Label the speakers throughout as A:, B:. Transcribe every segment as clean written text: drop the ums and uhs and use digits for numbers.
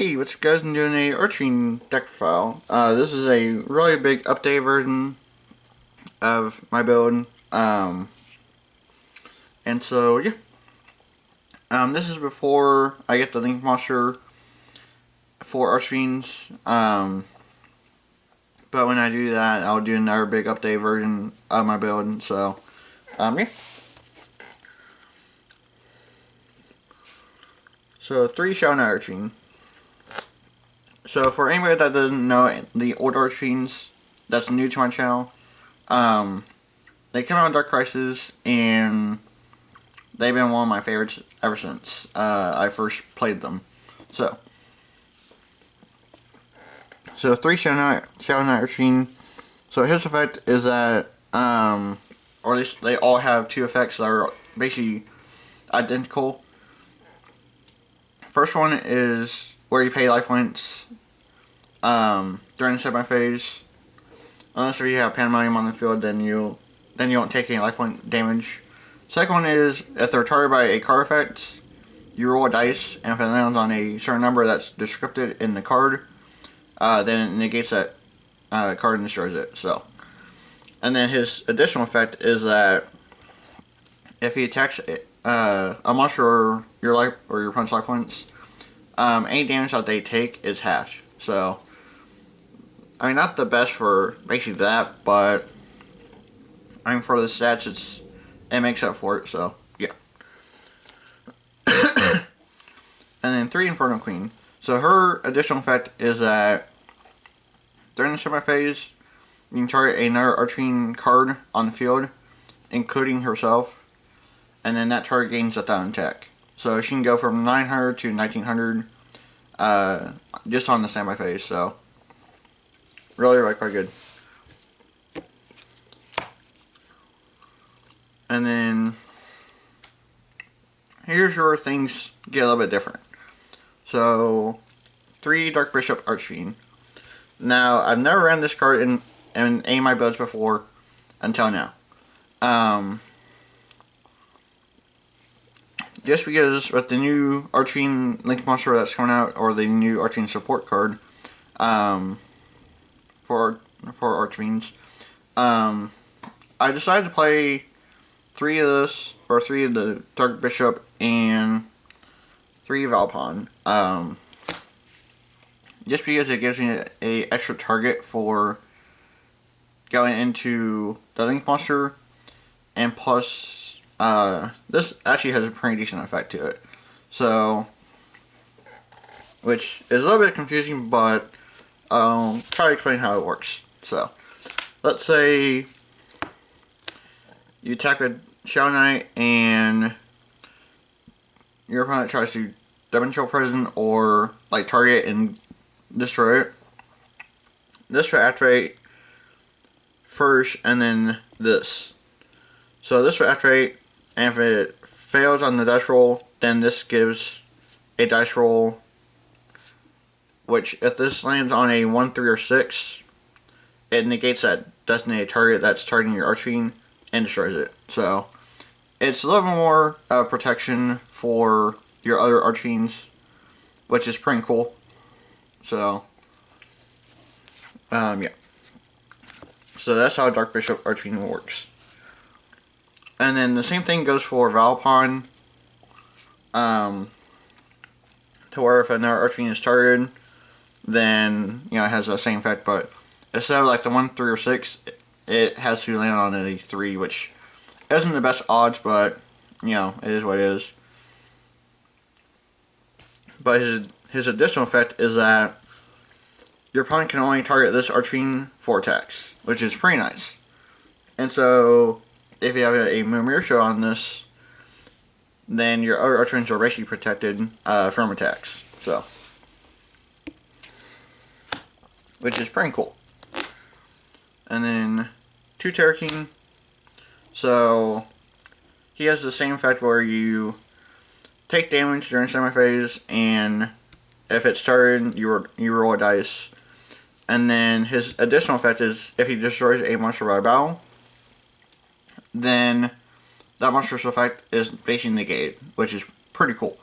A: Hey, what's up guys? I'm doing a Archfiend deck file. This is a really big update version of my build. And so, yeah. This is before I get the Link Monster for Archfiends. But when I do that, I'll do another big update version of my build. So, yeah. So, 3 Shadow Knight Archfiend. So for anybody that doesn't know the old Archfiends that's new to my channel, they came out in Dark Crisis and they've been one of my favorites ever since I first played them. So 3 Shadow Knight Archfiend. So his effect is that, or at least they all have 2 effects that are basically identical. First one is where you pay life points during the standby phase. Unless you have Pandemonium on the field, then you don't take any life point damage. Second one is if they're targeted by a card effect, you roll a dice, and if it lands on a certain number that's described in the card, then it negates that card and destroys it. So, and then his additional effect is that if he attacks a monster or your opponent's life points, any damage that they take is halved. So, I mean, not the best for basically that, but I mean, for the stats, it makes up for it. So, yeah. And then 3 Inferno Queen. So her additional effect is that during the semi phase, you can target another Archfiend card on the field, including herself, and then that target gains 1,000 attack. So she can go from 900 to 1900 just on the standby phase. So really quite good. And then here's where things get a little bit different. So 3 Dark Bishop Archfiend. Now I've never ran this card in any of my builds before until now. Just because with the new Archfiend Link Monster that's coming out, or the new Archfiend support card, for Archfiends, I decided to play 3 of this, or 3 of the Dark Bishop and 3 Valpon. Just because it gives me a extra target for going into the Link Monster, and plus this actually has a pretty decent effect to it. So, which is a little bit confusing, but try to explain how it works. So, let's say you attack a Shadow Knight and your opponent tries to Dimensional Prison or like target and destroy it. This will activate first, and then this. So this will activate, and if it fails on the dice roll, then this gives a dice roll, which if this lands on a 1, 3, or 6, it negates that designated target that's targeting your Archfiend and destroys it. So it's a little bit more protection for your other Archfiends, which is pretty cool. So, yeah. So that's how Dark Bishop Archfiend works. And then the same thing goes for Valpon. To where if another Archfiend is targeted, then, you know, it has the same effect, but instead of like the 1, 3, or 6, it has to land on a 3, which isn't the best odds, but, you know, it is what it is. But his additional effect is that your opponent can only target this Archfiend 4 attacks, which is pretty nice. And so, if you have a Mimir Show on this, then your other Archfiends are basically protected from attacks. So, which is pretty cool. And then 2 Terror King. So he has the same effect where you take damage during semi-phase, and if it's started, you roll a dice. And then his additional effect is if he destroys a monster by battle, then that monster's effect is basically negated, which is pretty cool.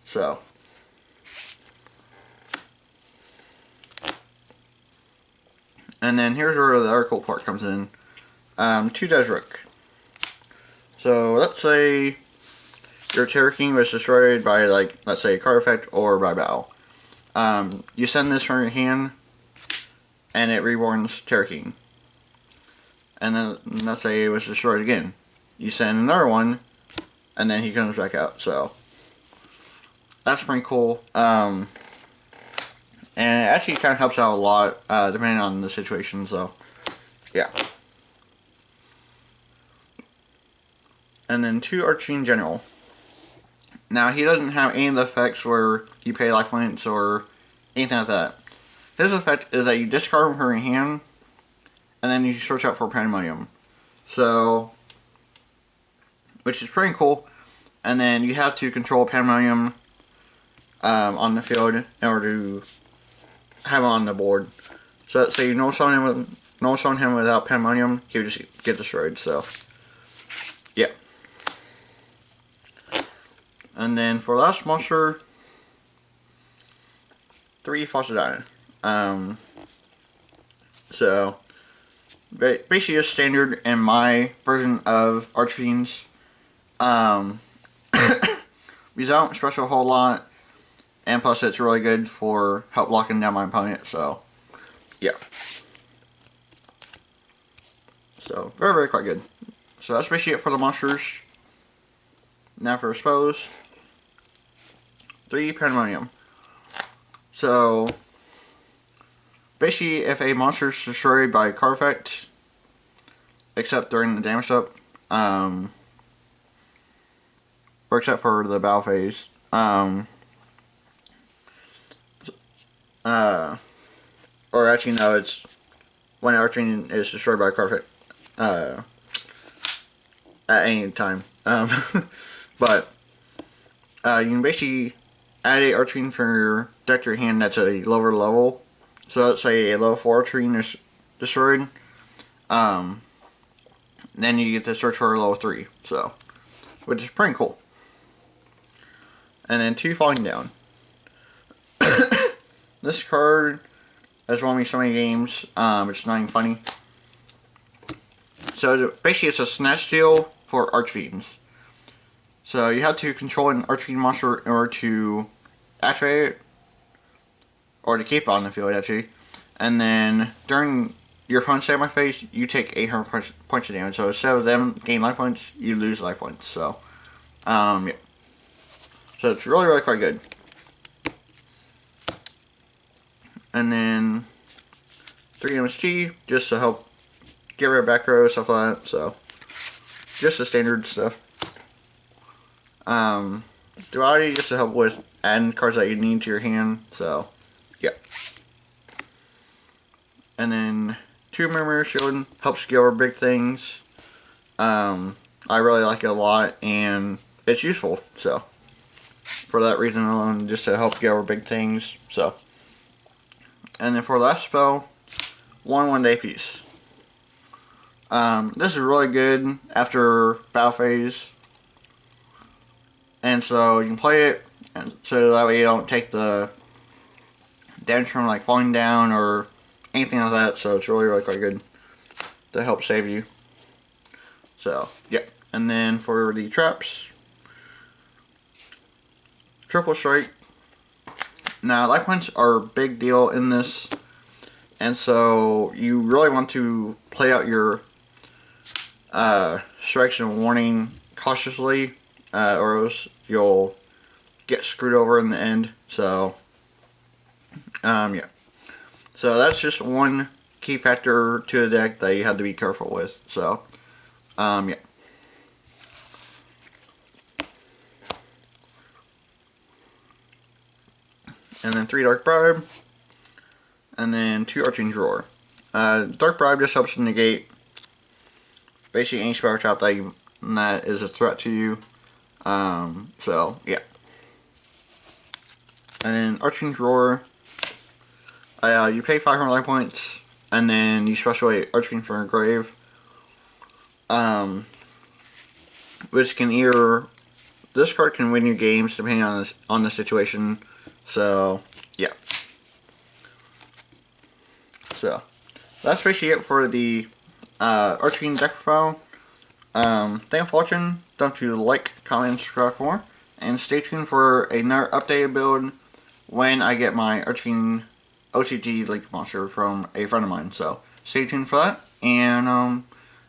A: So, And then here's where the other cool part comes in. 2 Desrook. So let's say your Terror King was destroyed by, like, let's say a card effect or by battle. You send this from your hand, and it reborns Terror King. And then let's say it was destroyed again. You send another one, and then he comes back out. So that's pretty cool. And it actually kind of helps out a lot, depending on the situation. So yeah. And then 2 Archfiend General. Now, he doesn't have any of the effects where you pay life points or anything like that. His effect is that you discard him from your hand, and then you search out for Pandemonium. So, which is pretty cool. And then you have to control Pandemonium on the field in order to have him on the board. So let's say you no summon him without Pandemonium, he would just get destroyed. So, yeah. And then for last monster, 3 Falsidine. So basically just standard in my version of Archfiends. These don't special a whole lot, and plus it's really good for help locking down my opponent. So yeah. So very, very quite good. So that's basically it for the monsters. Now for expose. 3 Pandemonium. So basically, if a monster is destroyed by card effect, except during the damage up, or except for the battle phase, or actually no, it's when Archfiend is destroyed by a card effect, at any time. But you can basically add a Archfiend from your deck to your hand that's at a lower level. So let's say a level 4 Archfiend is destroyed. Then you get to search for a level 3. So, which is pretty cool. And then 2 Falling Down. This card has won me so many games. It's not even funny. So basically it's a snatch steal for Archfiends. So you have to control an Archfiend monster in order to activate it, or to keep it on the field actually. And then during your opponent's standby phase, you take 800 points of damage. So instead of them gaining life points, you lose life points. So, yeah. So it's really, really quite good. And then 3 MSG, just to help get rid of back row, stuff like that. So, just the standard stuff. Duality, just to help with adding cards that you need to your hand. So, yeah. And then 2 Mirror Shield helps get over big things. I really like it a lot, and it's useful. So, for that reason alone, just to help get over big things. So, and then for the last spell, 1 day piece. This is really good after battle phase, and so you can play it, and so that way you don't take the damage from like falling down or anything like that. So it's really, really quite good to help save you. So yeah, and then for the traps, triple strike. Now life points are a big deal in this, and so you really want to play out your strikes and warning cautiously, or else you'll get screwed over in the end. So yeah, so that's just one key factor to the deck that you have to be careful with. So yeah. And then 3 Dark Bribe, and then 2 Arching Drawer. Dark Bribe just helps to negate basically any spell trap that is a threat to you. So yeah. And then Arching Drawer, you pay 500 life points, and then you special away Archfiend from your grave. Which can either, this card can win you games depending on the situation. So yeah. So that's basically it for the Archfiend deck profile. Thank you for watching. Don't forget to like, comment, and subscribe for more. And stay tuned for another updated build when I get my Archfiend OCT Link monster from a friend of mine. So stay tuned for that. And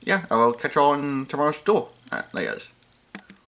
A: yeah, I will catch y'all in tomorrow's duel. Alright, later guys.